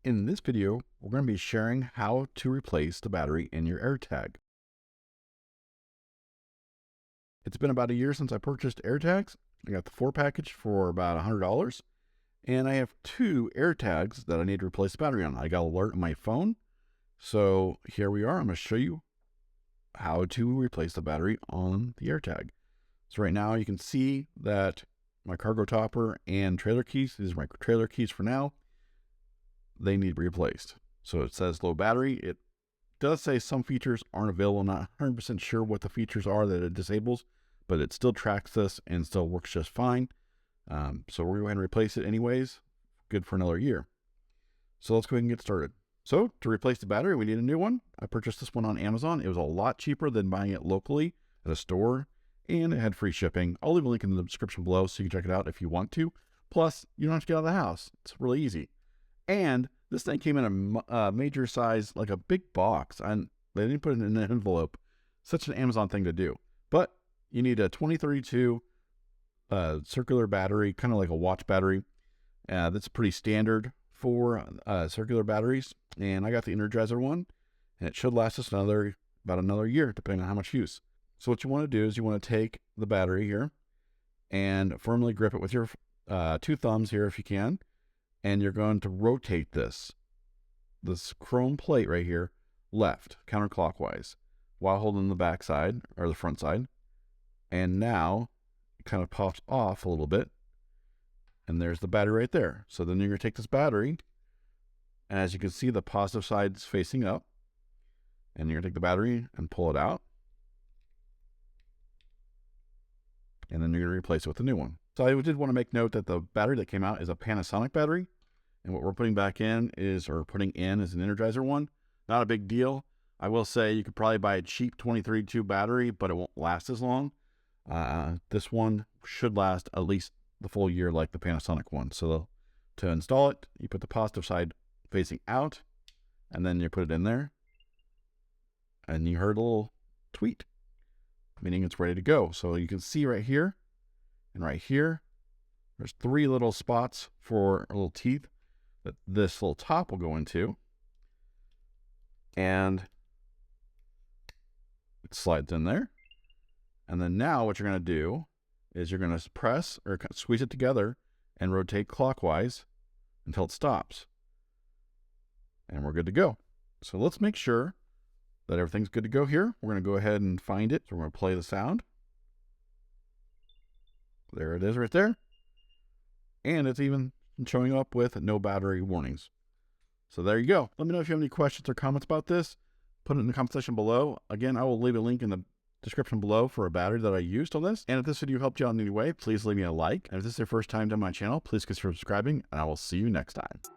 In this video, we're going to be sharing how to replace the battery in your AirTag. It's been about a year since I purchased AirTags. I got the 4 package for about $100, and I have 2 AirTags that I need to replace the battery on. I got an alert on my phone, so here we are. I'm going to show you how to replace the battery on the AirTag. So right now you can see that my cargo topper and trailer keys, these are my trailer keys for now, they need to be replaced. So it says low battery. It does say some features aren't available. I'm not 100% sure what the features are that it disables, but it still tracks this and still works just fine. So we're going to go ahead and replace it anyways. Good for another year. So let's go ahead and get started. So to replace the battery, we need a new one. I purchased this one on Amazon. It was a lot cheaper than buying it locally at a store, and it had free shipping. I'll leave a link in the description below so you can check it out if you want to. Plus, you don't have to get out of the house. It's really easy. And this thing came in a major size, like a big box, and they didn't put it in an envelope. Such an Amazon thing to do. But you need a 2032 circular battery, kind of like a watch battery. That's pretty standard for circular batteries. And I got the Energizer one, and it should last us about another year, depending on how much use. So what you want to do is you want to take the battery here and firmly grip it with your 2 thumbs here if you can. And you're going to rotate this chrome plate right here left, counterclockwise, while holding the back side or the front side. And now it kind of pops off a little bit, and there's the battery right there. So then you're going to take this battery, and as you can see, the positive side is facing up, and you're going to take the battery and pull it out, and then you're going to replace it with a new one. So I did want to make note that the battery that came out is a Panasonic battery, and what we're putting in is an Energizer one. Not a big deal. I will say you could probably buy a cheap 2032 battery, but it won't last as long. This one should last at least the full year like the Panasonic one. So to install it, you put the positive side facing out, and then you put it in there, and you heard a little tweet, meaning it's ready to go. So you can see right here and right here, there's 3 little spots for little teeth that this little top will go into, and it slides in there. And then now what you're going to do is you're going to press or squeeze it together and rotate clockwise until it stops, and we're good to go. So let's make sure that everything's good to go here. We're going to go ahead and find it. So we're going to play the sound. There it is right there. And it's even showing up with no battery warnings. So there you go. Let me know if you have any questions or comments about this. Put it in the comment section below. Again, I will leave a link in the description below for a battery that I used on this. And if this video helped you out in any way, please leave me a like. And if this is your first time to my channel, please consider subscribing, and I will see you next time.